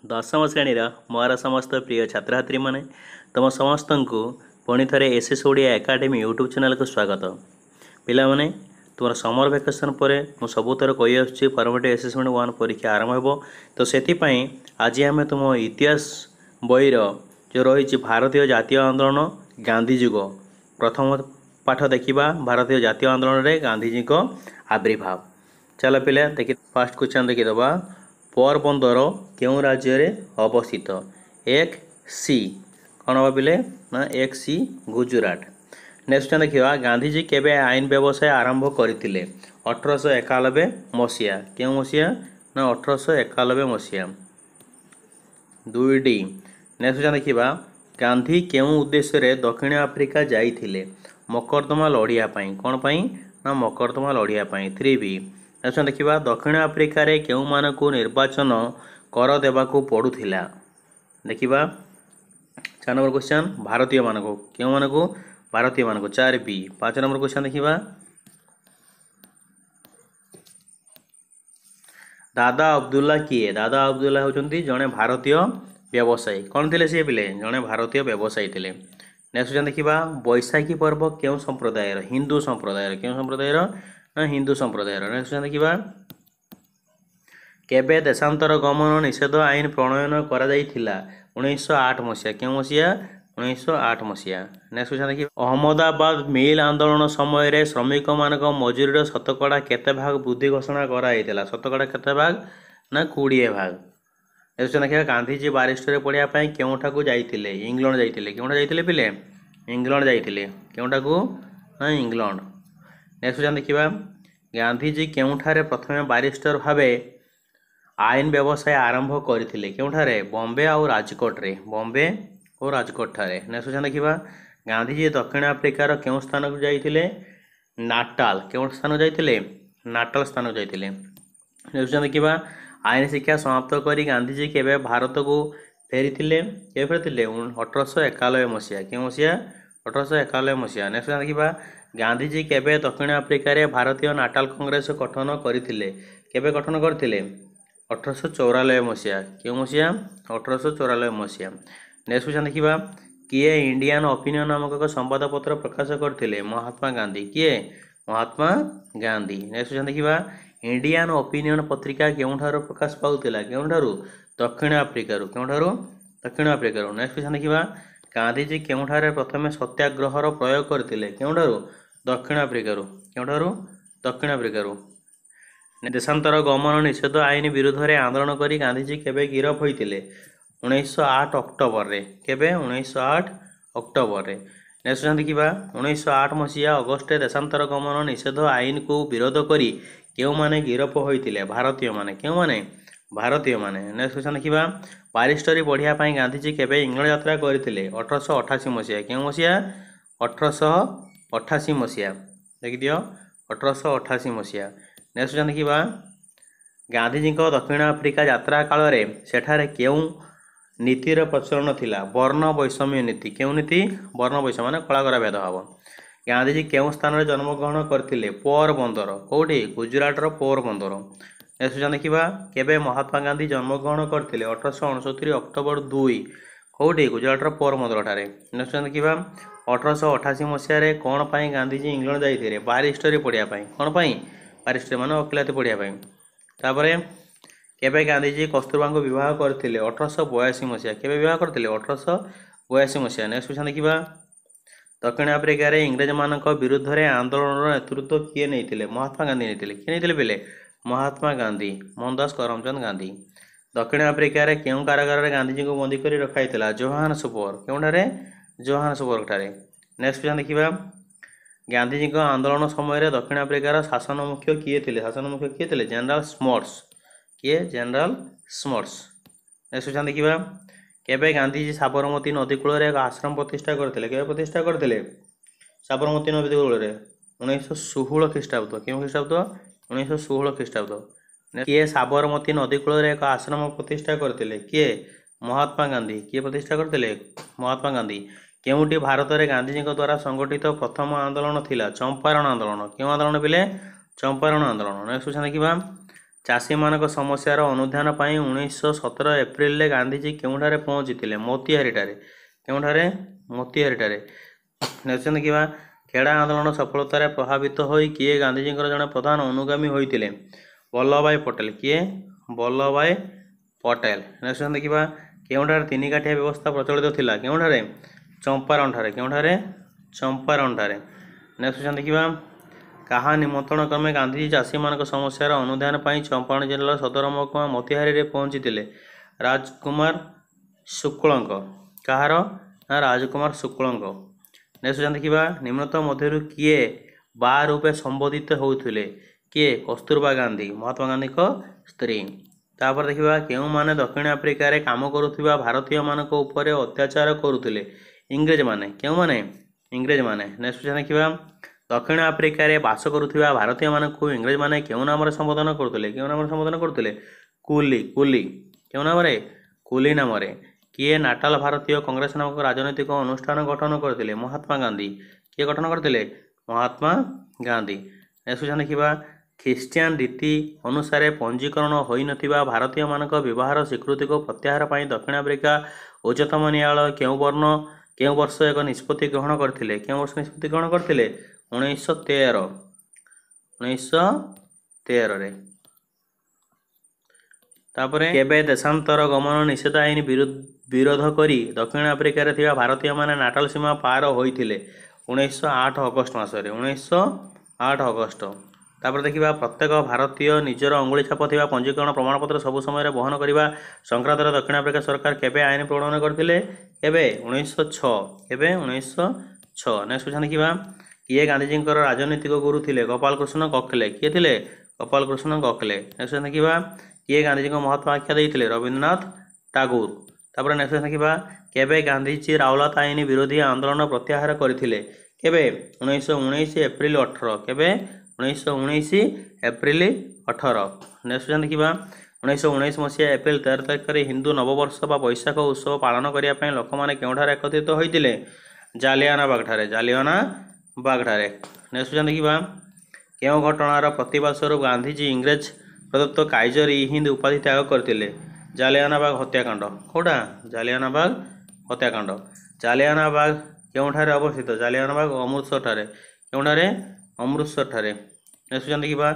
ଦଶମ ଶ୍ରେଣୀର ମୋର ସମସ୍ତ ପ୍ରିୟ ଛାତ୍ରଛାତ୍ରୀମାନେ ତୁମ ସମସ୍ତଙ୍କୁ ପୁଣି ଥରେ ଏସ୍ଏସ୍ ଓଡ଼ିଆ ଏକାଡେମୀ ୟୁଟ୍ୟୁବ୍ ଚ୍ୟାନେଲକୁ ସ୍ୱାଗତ। ପିଲାମାନେ, ତୁମର ସମର ଭ୍ୟାକେସନ୍ ପରେ ମୁଁ ସବୁଥର କହି ଆସୁଛି ଫର୍ମେଟିଭ୍ ଆସେସମେଣ୍ଟ 1 ପରୀକ୍ଷା ଆରମ୍ଭ ହେବ। ତ ସେଥିପାଇଁ ଆଜି ଆମେ ତୁମ ଇତିହାସ ବହିର ଯେଉଁ ରହିଛି ଭାରତୀୟ ଜାତୀୟ ଆନ୍ଦୋଳନ ଗାନ୍ଧୀ ଯୁଗ ପ୍ରଥମ ପାଠ ଦେଖିବା। ଭାରତୀୟ ଜାତୀୟ ଆନ୍ଦୋଳନରେ ଗାନ୍ଧୀଜୀଙ୍କ ଆବିର୍ଭାବ। ଚାଲ ପିଲା ଦେଖି ଫାର୍ଷ୍ଟ କ୍ୱେଶ୍ଚନ୍ ଦେଖିଦେବା। पोरबंदर क्यों राज्य रे अवस्थित? एक सी कौन हम पिले ना एक सी गुजरात। नेक्स्ट देखा गांधीजी केबे आईन व्यवसाय आरंभ करथिले? 1891 मसीहा। क्यों मसीहा ना 1891 मसीहा। 2D नेक्स्ट देखा गांधी क्यों उद्देश्य रे दक्षिण आफ्रिका जाइथिले? मकरदमा लड़िया पाई। कौन पाई ना मकरदमा लड़िया पाई। 3B नेक्स्ट देखा दक्षिण आफ्रिका रे केउ मानकु निर्वाचन कर देबाकू पड़ुथिला? देखिबा 4 नंबर क्वेश्चन भारतीय मानकु केउ मानकु भारतीय मानकु। 4B 5 नंबर क्वेश्चन देखिबा दादा अब्दुल्ला किए? दादा अब्दुल्ला होचंती जणे भारतीय व्यवसायी। कौन थिले से पिले? जणे भारतीय व्यवसायी थिले। नेक्स्ट क्वेश्चन देखिबा बैशाखी पर्व केउ संप्रदायर? हिंदू संप्रदायर। केउ संप्रदायर ना हिंदू संप्रदायर। नेक्स्ट क्वेश्चन देखिबा केबे देशांतर गमन निषेध आईन प्रणयन करा जाइथिला? 1908 मसीहा। क्यों मसीहा? 1908 मसीहा। नेक्स्ट क्वेश्चन देखिए अहमदाबाद मिल आंदोलन समय रे श्रमिक मानक मजूरी शतकड़ा केते भाग वृद्धि घोषणा करा जाइथिला? शतकड़ा केते भाग ना 20 भाग। नेक्स्ट क्वेश्चन देखिए गांधीजी बारिस्टर पढ़िया पई केउठाकू जाइथिले? इंग्लैंड जाइथिले। केउठा जाइथिले पिले? इंग्लैंड जाइथिले। केउठाकू ना इंग्लैंड। नेक्स्ट क्वेश्चन देखिबा गांधीजी केउठारे प्रथमे बारिस्टर भाबे आईन व्यवसाय आरंभ करथिले? केउठारे? बॉम्बे और राजकोट रे। बॉम्बे और राजकोट ठारे। नेक्स्ट क्वेश्चन देखिबा गांधीजी दक्षिण अफ्रिकार केउ स्थान को जाइथिले? नाटाल। केउ स्थान जाइथिले? नाटाल स्थान को जाइथिले। नेक्स्ट क्वेश्चन देखिबा आईन शिक्षा समाप्त करी गांधीजी केबे भारत को फेरिथिले? केबे फेरिथिले? 1891 मसीहा। केउ मसीहा? 1891 मसीहा। नेक्स्ट क्वेश्चन देखिबा गांधीजी केबे दक्षिण अफ्रिका रे भारतीय नाटाल कांग्रेस गठन करथिले? केबे गठन करथिले? 1894 मसीहा। क्यों मसीहा? 1894 मसीहा। नेक्स्ट क्वेश्चन देखिबा किए इंडियन ओपिनियन नामक एक संवादपत्र प्रकाश करथिले? महात्मा गांधी। किए? महात्मा गांधी। नेक्स्ट क्वेश्चन देखिबा इंडियन ओपिनियन पत्रिका केउठारो प्रकाश पाउतिला? केउठारो? दक्षिण अफ्रिका। केउठारो? दक्षिण अफ्रिका। नेक्स्ट क्वेश्चन देखिबा गांधीजी केउठारे प्रथमे सत्याग्रहर प्रयोग करथिले? केउठारो? दक्षिण अफ्रिका। केउठारो? दक्षिण अफ्रिका। देशांतर गमन निषेध आईन विरुद्ध रे आंदोलन करी गांधीजी केबे गिरफ होइतिले? 1908 अक्टोबर रे। केबे? 1908 अक्टोबर रे। नेक्स्ट क्वेश्चन देखिबा 1908 मसीहा अगस्त देशांतर गमन निषेध आईन को विरोध करी केउ माने गिरफ होइतिले? भारतीय माने। केउ माने? भारतीय माने। नेक्स्ट क्वेश्चन देखिबा बारिस्टरी पढ़िया पाई गांधीजी केबे इंग्लैंड यात्रा करथिले? 1888 मसीहा। केउ मसीहा? 1888 मसीहा। देखि दियो 1888 मसीहा। नेक्स्ट क्वेश्चन देखिबा गांधीजी को दक्षिण अफ्रिका यात्रा काल रे सेठारे केउ नीतिर प्रचलन थिला? वर्ण वैषम्य नीति। केउ नीति? वर्ण वैषम्य माने कलाकर भेदभाव। गांधीजी केउ स्थान रे जन्म ग्रहण करथिले? पोरबंदर। कोठी? गुजरात रो पोरबंदर। नेक्स्ट क्वेश्चन देखिबा केबे महात्मा गांधी जन्म ग्रहण करथिले? 1869 अक्टोबर 2। कोठी? गुजरात रो पोरबंदर ठारे। नेक्स्ट क्वेश्चन देखिबा 1888 मसीहा रे कोन पाई गांधीजी इंग्लैंड जाइथिले? बारिस्टरी पढ़िया पाई। कोन पाई? बारिस्टर मान वकिलाती पढ़िया पाई। तापरे केबे गांधीजी कस्तूरबा को विवाह करथिले? 1882 मसीहा। केबे विवाह करथिले? 1882 मसीहा। नेक्स्ट क्वेश्चन देखिबा दक्षिण अफ्रिका रे इंग्रेज मानक विरुद्ध रे आंदोलन नेतृत्व किए नैथिले? महात्मा गांधी नैथिले। किए नैथिले पिले? महात्मा गांधी। मोहनदास करमचंद गांधी। दक्षिण अफ्रिका रे केउ कारागार रे गांधीजी को बंदी करी रखाइतला? जोहान्सबर्ग। केउठारे? जोहान्सबर्ग ठारे। नेक्स्ट क्वेश्चन देखिबा गांधीजी को आंदोलन समय दक्षिण अफ्रिकार शासन मुख्य किए थिले? शासन मुख्य किए थिले? General Smuts. किए? General Smuts. नेक्स्ट क्वेश्चन देखिबा केबे गांधीजी साबरमती नदी कूल रे एक आश्रम प्रतिष्ठा करथिले? केबे प्रतिष्ठा करथिले? साबरमती नदी कूल रे 1916 ख्रीष्टाब्द। केउ ख्रीष्टाब्द? 1916 ख्रीष्टाब्द। किए साबरमती नदी कूल रे एक आश्रम प्रतिष्ठा करथिले? किए? महात्मा गांधी। किए प्रतिष्ठा करथिले? महात्मा गांधी। केउटी भारत रे गांधीजी द्वारा संगठित प्रथम आंदोलन थिला? चंपारण आंदोलन। क्यों आंदोलन पिले? चंपारण आंदोलन। नेक्स्ट क्वेश्चन देखिबा चाषी मानक समस्यार अनुधान 1917 एप्रिल गांधीजी केउठारे पहुंचीथिले मोतिहारीटारे केउठारे मोतिहारीटारे नेक्स्ट देखिबा खेड़ा आंदोलन सफलतार प्रभावित होई किए गांधीजी जड़े प्रधान अनुगामी होइथिले वल्लभ भाई पटेल किए वल्लभ भाई पटेल नेक्स्ट देखिबा केउठारे तीन काठिया व्यवस्था प्रचलित थिला केउठारे चंपारण ठारे केउठारे चंपारण ठारे नेक्स्ट देखिबा कहा निमंत्रण क्रमे गांधीजी चाषी मानक समस्यार अनुधान पाई चंपारण जिला सदर महकुमा मोतिहारी रे पहुंचीथिले राजकुमार शुक्लंक कहार ना राजकुमार शुक्लंक नेक्स्ट देखिबा निम्नतम मध्यरु किए बा रूपे संबोधित होउथिले किए कस्तूरबा गांधी महात्मा गांधी को स्त्री तापर देखिबा केउ माने दक्षिण अफ्रिका रे काम करुथिबा भारतीय मानक ऊपर अत्याचार करुथिले इंग्रेज माने केउ माने इंग्रेज माने नेक्स्ट देखिबा दक्षिण अफ्रिका रे बास करुथिबा भारतीय मानक इंग्रेज माने केउ नाम रे संबोधन करथिले केउ नाम रे संबोधन करथिले कुली कुली केउ नाम रे कुली नाम रे किए नाटाल भारतीय कांग्रेस नामक राजनैतिक अनुष्ठान गठन करथिले महात्मा गांधी किए गठन करथिले महात्मा गांधी नेक्स्ट देखिबा ख्रिस्टियान रीति अनुसार पंजीकरण होई नथिबा भारतीय मानक विवाहर स्वीकृति को प्रत्याहार पाई दक्षिण अफ्रिका उच्चतम न्यायालय केउ वर्ष एक निष्पत्ति ग्रहण करथिले केउ वर्ष निष्पत्ति ग्रहण करथिले 1913 रे तापरे केबे देशांतर गमन निषेध आईन विरोध करी दक्षिण अफ्रिका रे थिबा भारतीय माने नाटाल सीमा पार होइथिले 1908 अगस्त मासरे 1908 अगस्त तापर देखिबा प्रत्येक भारतीय निजर अंगुली छाप थिबा पंजीकरण प्रमाणपत्र सब समय वहन करने संक्रांत दक्षिण अफ्रिका सरकार केबे आईन प्रणयन करथिले केबे 1906 केबे 1906 नेक्स्ट देखिबा किए गांधीजी राजनीतिक गुरु थिले गोपाल कृष्ण गोखले किए थिले गोपाल कृष्ण गोखले नेक्स्ट देखिबा किए गांधीजी महात्मा आख्या देइथिले रविन्द्रनाथ टागोर तापर नेक्स्ट देखिबा केबे गांधीजी रावलात आईन विरोधी आंदोलन प्रत्याहार करथिले केबे 1919 एप्रिल 18 केबे 1919 एप्रिल 18 नेक्स्ट देखिबा 1919 मसीहा एप्रिल 13 तारिख रे हिंदू नववर्ष बा बैशाख उत्सव पालन करिया पय लोक माने केउठारे एकत्रित होइतिले जालियानाबाग ठारे नेक्स्ट देखिबा केउ घटनार प्रतिवाद स्वरूप गांधीजी इंग्रेज प्रदत्त काइजर इ हिंद उपाधि त्याग करथिले जालियानाबाग हत्याकांड कोडा जालियानाबाग हत्याकांड जालियानाबाग केउठारे अवस्थित जालियानाबाग अमृतसर ठारे केउठारे अमृतसर ठारे नेक्स्ट देखिबा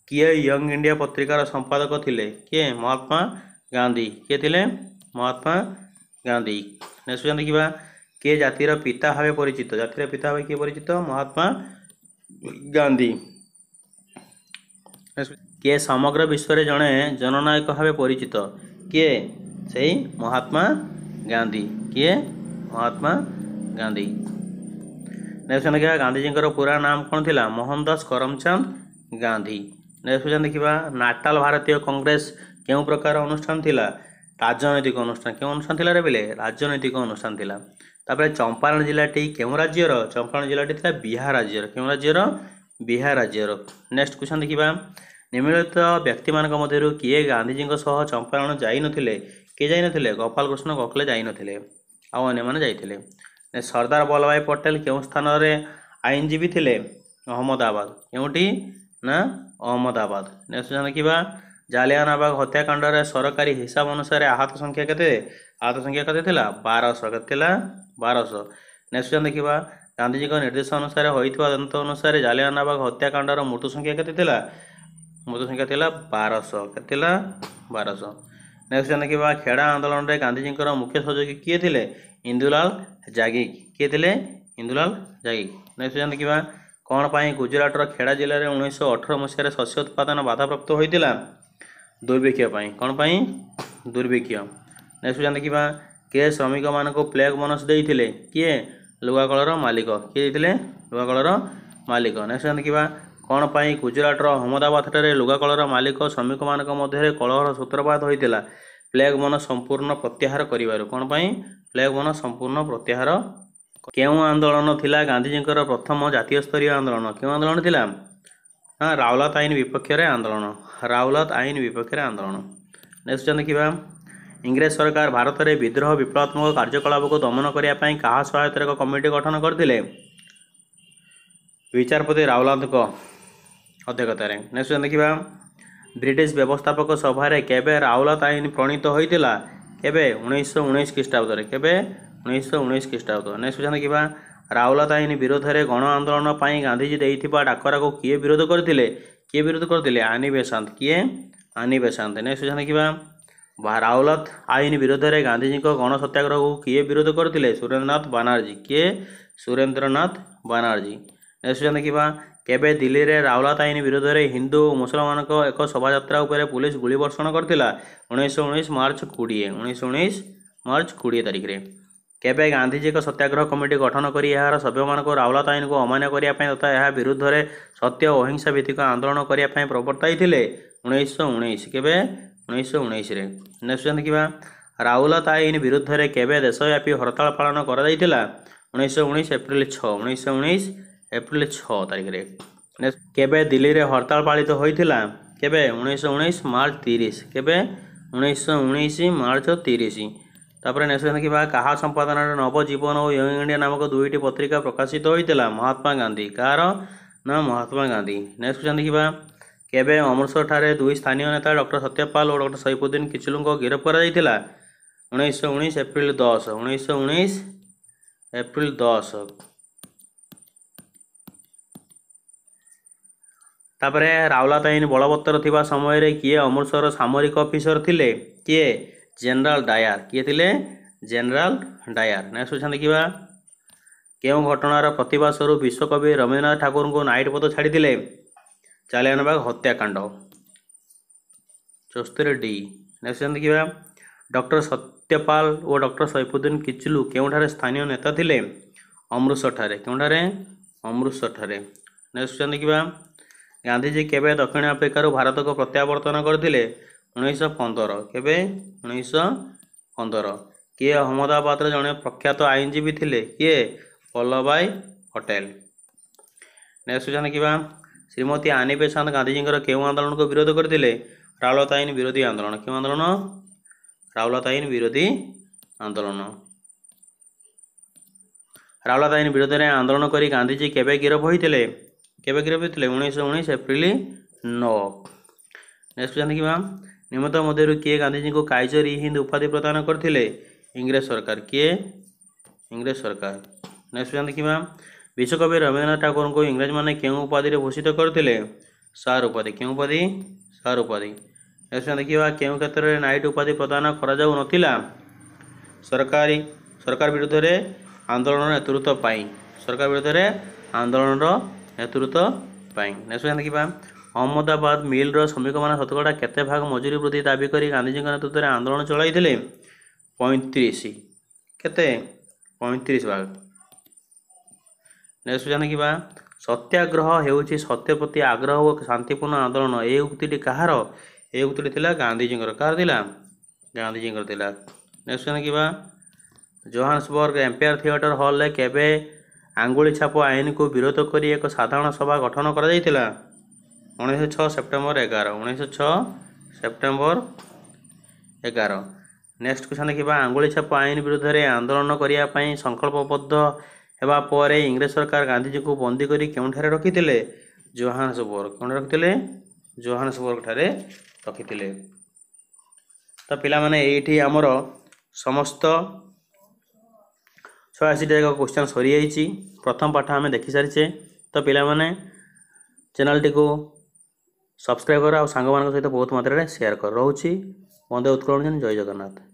किए यंग इंडिया पत्रिकार संपादक थिले किए महात्मा गांधी किए थिले महात्मा गांधी नेक्स्ट देखिबा किए जातिर पिता भावे परिचित जातिर पिता भावे किए परिचित महात्मा गांधी किए समग्र विश्व रे जणे जननायक भावे परिचित किए सही महात्मा गांधी किए महात्मा गांधी नेक्स्ट देखिबा गांधीजी पूरा नाम कौन थिला मोहनदास करमचंद गांधी नेक्स्ट देखिबा नाटाल भारतीय कांग्रेस केउ प्रकार अनुष्ठान थिला राजनैतिक अनुष्ठान केउ अनुष्ठान थिला रे बेले राजनैतिक अनुष्ठान थिला तापर चंपारण जिलाटी केउ राज्यर चंपारण जिलाटी थिला बिहार राज्यर केउ राज्यर बिहार राज्यर नेक्स्ट क्वेश्चन देखिबा निम्नलिखित व्यक्ति मानक मध्यरु किए गांधीजी सह चंपारण जाई नथिले के जाई नथिले गोपाल कृष्ण गोखले जाई नथिले आ अन्य माने जाइथिले सरदार वल्लभ भाई पटेल केउ स्थान रे आईनजीवी थिले अहमदाबाद केउटी ना अहमदाबाद नेक्स्ट देखिबा जालियानाबाग हत्याकांड रे सरकारी हिसाब अनुसार आहत संख्या केते थिला 1200 केते थिला 1200 नेक्स्ट देखिबा गांधीजी निर्देश अनुसार होइतवा तदंत अनुसार जालियानाबाग हत्याकांड रो मृत्यु संख्या केते थिला 1200 केते थिला 1200 नेक्स्ट देखिबा खेड़ा आंदोलन रे गांधीजी मुख्य सहयोगी किए थिले इंदुलाल जागीक किए थिले इंदुलाल जागीक नेक्स्ट देखिबा कौन पाई गुजरात खेड़ा जिले में 1918 मसीह शस्य उत्पादन बाधाप्राप्त होता दुर्भिक्ष कौन पाई दुर्भिक्ष नेक्स्ट देखिबा किए श्रमिक मान प्लेग बोनस देते किए लुगाकलर मालिक किए देते लुगाकलर मालिक नेक्स्ट देखिबा कौन पाई गुजरात अहमदाबाद ठारे लुगाकलर मालिक श्रमिक मान मध्य कलहर सूत्रपात होता प्लेग बोनस संपूर्ण प्रत्याहार करिवारु कौन पाई प्लेग बोनस संपूर्ण प्रत्याहार केउ आंदोलन थिला गांधीजी प्रथम जातीय स्तरीय आंदोलन केउ आंदोलन थिला हाँ रावलात आईन विपक्ष रे आंदोलन रावलात आईन विपक्ष रे आंदोलन नेक्स्ट देखिबा इंग्रेज सरकार भारत में विद्रोह विप्लवात्मक कार्यकलाप को दमन करने क्या सहायतार एक कमिटी गठन करते विचारपति रावलात अध्यक्षतार नेक्स्ट देखिबा ବ୍ରିଟିଶ ବ୍ୟବସ୍ଥାପକ ସଭାରେ କେବେ ରାଉଲାତ ଆଇନ ପ୍ରଣୀତ ହୋଇଥିଲା? କେବେ? 1919 ଖ୍ରୀଷ୍ଟାବ୍ଦରେ। କେବେ? 1919 ଖ୍ରୀଷ୍ଟାବ୍ଦ। ନେକ୍ସଟ କ୍ୱେଶ୍ଚନ ଦେଖିବା, ରାଉଲାତ ଆଇନ ବିରୋଧରେ ଗଣ ଆନ୍ଦୋଳନ ପାଇଁ ଗାନ୍ଧିଜୀ ଦେଇଥିବା ଡାକରାକୁ କିଏ ବିରୋଧ କରିଥିଲେ? କିଏ ବିରୋଧ କରିଥିଲେ? ଆନି ବେସାନ୍ତ। କିଏ? ଆନି ବେସାନ୍ତ। ନେକ୍ସଟ କ୍ୱେଶ୍ଚନ ଦେଖିବା, ରାଉଲାତ ଆଇନ ବିରୋଧରେ ଗାନ୍ଧିଜୀଙ୍କ ଗଣ ସତ୍ୟାଗ୍ରହକୁ କିଏ ବିରୋଧ କରିଥିଲେ? ସୁରେନ୍ଦ୍ରନାଥ ବାନାର୍ଜୀ। କିଏ? ସୁରେନ୍ଦ୍ରନାଥ ବାନାର୍ଜୀ। ନେକ୍ସଟ କ୍ୱେଶ୍ଚନ ଦେଖିବା, କେବେ ଦିଲ୍ଲୀରେ ରାଉଲାତ ଆଇନ ବିରୋଧରେ ହିନ୍ଦୁ ଓ ମୁସଲମାନଙ୍କ ଏକ ଶୋଭାଯାତ୍ରା ଉପରେ ପୁଲିସ ଗୁଳି ବର୍ଷଣ କରିଥିଲା? 1919 ମାର୍ଚ୍ଚ 20। 1919 ମାର୍ଚ୍ଚ 20 ତାରିଖରେ। କେବେ ଗାନ୍ଧିଜୀ ଏକ ସତ୍ୟାଗ୍ରହ କମିଟି ଗଠନ କରି ଏହାର ସଭ୍ୟମାନଙ୍କୁ ରାଉଲାତ ଆଇନକୁ ଅମାନ୍ୟ କରିବା ପାଇଁ ତଥା ଏହା ବିରୁଦ୍ଧରେ ସତ୍ୟ ଓ ଅହିଂସା ଭିତ୍ତିକ ଆନ୍ଦୋଳନ କରିବା ପାଇଁ ପ୍ରବର୍ତ୍ତାଇଥିଲେ? 1919। କେବେ? 1919ରେ। ନେକ୍ସଟ ଦେଖିବା, ରାଉଲାତ ଆଇନ ବିରୁଦ୍ଧରେ କେବେ ଦେଶବ୍ୟାପୀ ହରତାଳ ପାଳନ କରାଯାଇଥିଲା? 1919 ଏପ୍ରିଲ 6। 1919 ଏପ୍ରିଲ 6 ତାରିଖରେ। କେବେ ଦିଲ୍ଲୀରେ ହରତାଳ ପାଳିତ ହୋଇଥିଲା? କେବେ? 1919 ମାର୍ଚ୍ଚ 30। କେବେ? 1919 ମାର୍ଚ୍ଚ 30। ତାପରେ ନେକ୍ସଟ ଦେଖିବା, କାହା ସମ୍ପାଦନାରେ ନବଜୀବନ ଓ ୟଙ୍ଗ ଇଣ୍ଡିଆ ନାମକ ଦୁଇଟି ପତ୍ରିକା ପ୍ରକାଶିତ ହୋଇଥିଲା? ମହାତ୍ମା ଗାନ୍ଧୀ। କାହାର? ନା ମହାତ୍ମା ଗାନ୍ଧୀ। ନେକ୍ସଟ ଦେଖିବା, କେବେ ଅମୃତସରଠାରେ ଦୁଇ ସ୍ଥାନୀୟ ନେତା ଡକ୍ଟର ସତ୍ୟପାଲ ଓ ଡକ୍ଟର ସୈଫୁଦ୍ଦିନ କିଚଲୁଙ୍କୁ ଗିରଫ କରାଯାଇଥିଲା? 1919 ଏପ୍ରିଲ 10। 1919 ଏପ୍ରିଲ 10। ତାପରେ ରାଉଲାତ ଆଇନ ବଳବତ୍ତର ଥିବା ସମୟରେ କିଏ ଅମୃତସର ସାମରିକ ଅଫିସର ଥିଲେ? କିଏ? General Dyer. କିଏ ଥିଲେ? General Dyer. ନେକ୍ସଟ କ୍ୱେଶ୍ଚନ ଦେଖିବା, କେଉଁ ଘଟଣାର ପ୍ରତିବାଦ ସ୍ୱରୂପ ବିଶ୍ୱକବି ରବୀନ୍ଦ୍ରନାଥ ଠାକୁରଙ୍କୁ ନାଇଟ ପଦ ଛାଡ଼ିଥିଲେ? ଜାଲିଆନାବାଗ ହତ୍ୟାକାଣ୍ଡ। 74 ଡି। ନେକ୍ସଟ କ୍ୱେଶ୍ଚନ ଦେଖିବା, ଡକ୍ଟର ସତ୍ୟପାଲ ଓ ଡକ୍ଟର ସୈଫୁଦ୍ଦିନ କିଚଲୁ କେଉଁଠାରେ ସ୍ଥାନୀୟ ନେତା ଥିଲେ? ଅମୃତସରଠାରେ। କେଉଁଠାରେ? ଅମୃତସରଠାରେ। ନେକ୍ସଟ କ୍ୱେଶ୍ଚନ ଦେଖିବା, ଗାନ୍ଧିଜୀ କେବେ ଦକ୍ଷିଣ ଆଫ୍ରିକାରୁ ଭାରତକୁ ପ୍ରତ୍ୟାବର୍ତ୍ତନ କରିଥିଲେ? 1915। କେବେ? 1915। କିଏ ଅହମ୍ମଦାବାଦର ଜଣେ ପ୍ରଖ୍ୟାତ ଆଇନଜୀବୀ ଥିଲେ? କିଏ? ବଲ୍ଲଭଭାଇ ପଟେଲ। ନେକ୍ସଟ କ୍ୱେଶ୍ଚନ ଦେଖିବା, ଶ୍ରୀମତୀ ଆନି ବେସାନ୍ତ ଗାନ୍ଧିଜୀଙ୍କର କେଉଁ ଆନ୍ଦୋଳନକୁ ବିରୋଧ କରିଥିଲେ? ରାଉଲାତ ଆଇନ ବିରୋଧୀ ଆନ୍ଦୋଳନ। କେଉଁ ଆନ୍ଦୋଳନ? ରାଉଲାତ ଆଇନ ବିରୋଧୀ ଆନ୍ଦୋଳନ। ରାଉଲାତ ଆଇନ ବିରୋଧରେ ଆନ୍ଦୋଳନ କରି ଗାନ୍ଧିଜୀ କେବେ ଗିରଫ ହୋଇଥିଲେ? କେବେ ଗିରଫ ହୋଇଥିଲେ? 1919 ଏପ୍ରିଲ 9। ନେକ୍ସଟ କ୍ୱେଶ୍ଚନ ଦେଖିବା, ନିମ୍ନତ ମଧ୍ୟରୁ କିଏ ଗାନ୍ଧିଜୀଙ୍କୁ କାଇଜର ଇ ହିନ୍ଦ ଉପାଧି ପ୍ରଦାନ କରିଥିଲେ? ଇଂରେଜ ସରକାର। କିଏ? ଇଂରେଜ ସରକାର। ନେକ୍ସଟ କ୍ୱେଶ୍ଚନ ଦେଖିବା, ବିଶ୍ୱକବି ରବୀନ୍ଦ୍ରନାଥ ଠାକୁରଙ୍କୁ ଇଂରେଜମାନେ କେଉଁ ଉପାଧିରେ ଭୂଷିତ କରିଥିଲେ? ସାର ଉପାଧି। କେଉଁ ଉପାଧି? ସାର ଉପାଧି। ନେକ୍ସଟ କ୍ୱେଶ୍ଚନ ଦେଖିବା, କେଉଁ କ୍ଷେତ୍ରରେ ନାଇଟ ଉପାଧି ପ୍ରଦାନ କରାଯାଉ ନଥିଲା? ସରକାର ବିରୁଦ୍ଧରେ ଆନ୍ଦୋଳନର ନେତୃତ୍ୱ ପାଇଁ। ସରକାର ବିରୁଦ୍ଧରେ ଆନ୍ଦୋଳନର ନେତୃତ୍ୱ ପାଇଁ। ନେକ୍ସଟ କ୍ୱେଶ୍ଚନ ଦେଖିବା, ଅହମ୍ମଦାବାଦ ମିଲର ଶ୍ରମିକମାନେ ଶତକଡ଼ା କେତେ ଭାଗ ମଜୁରୀ ବୃଦ୍ଧି ଦାବି କରି ଗାନ୍ଧିଜୀଙ୍କ ନେତୃତ୍ୱରେ ଆନ୍ଦୋଳନ ଚଳାଇଥିଲେ? 35। କେତେ? 35 ଭାଗ। ନେକ୍ସଟ କ୍ୱେଶ୍ଚନ ଦେଖିବା, ସତ୍ୟାଗ୍ରହ ହେଉଛି ସତ୍ୟ ପ୍ରତି ଆଗ୍ରହ ଓ ଶାନ୍ତିପୂର୍ଣ୍ଣ ଆନ୍ଦୋଳନ। ଏହି ଉକ୍ତିଟି କାହାର? ଏହି ଉକ୍ତିଟି ଥିଲା ଗାନ୍ଧିଜୀଙ୍କର। କାହାର ଥିଲା? ଗାନ୍ଧିଜୀଙ୍କର ଥିଲା। ନେକ୍ସଟ କ୍ୱେଶ୍ଚନ ଦେଖିବା, ଜୋହାନ୍ସବର୍ଗ ଏମ୍ପାୟାର ଥିଏଟର ହଲରେ କେବେ ଆଙ୍ଗୁଳି ଛାପ ଆଇନକୁ ବିରୋଧ କରି ଏକ ସାଧାରଣ ସଭା ଗଠନ କରାଯାଇଥିଲା? 1906 ସେପ୍ଟେମ୍ବର 11। 1906 ସେପ୍ଟେମ୍ବର 11। ନେକ୍ସଟ କ୍ୱେଶ୍ଚନ ଦେଖିବା, ଆଙ୍ଗୁଳି ଛାପ ଆଇନ ବିରୁଦ୍ଧରେ ଆନ୍ଦୋଳନ କରିବା ପାଇଁ ସଂକଳ୍ପବଦ୍ଧ ହେବା ପରେ ଇଂରେଜ ସରକାର ଗାନ୍ଧିଜୀଙ୍କୁ ବନ୍ଦୀ କରି କେଉଁଠାରେ ରଖିଥିଲେ? ଜୋହାନ୍ସବର୍ଗ। କେଉଁଠାରେ ରଖିଥିଲେ? ଜୋହାନ୍ସବର୍ଗ ଠାରେ ରଖିଥିଲେ। ତ ପିଲାମାନେ ଏଇଠି ଆମର ସମସ୍ତ 86ଟା ଯାକ କ୍ୱେଶ୍ଚନ ସରିଯାଇଛି। ପ୍ରଥମ ପାଠ ଆମେ ଦେଖିସାରିଛେ। ତ ପିଲାମାନେ ଚ୍ୟାନେଲଟିକୁ ସବସ୍କ୍ରାଇବ୍ କର ଆଉ ସାଙ୍ଗମାନଙ୍କ ସହିତ ବହୁତ ମାତ୍ରାରେ ସେୟାର କର। ରହୁଛି। ବନ୍ଦେ ଉତ୍କଳ ରଞ୍ଜନ। ଜୟ ଜଗନ୍ନାଥ।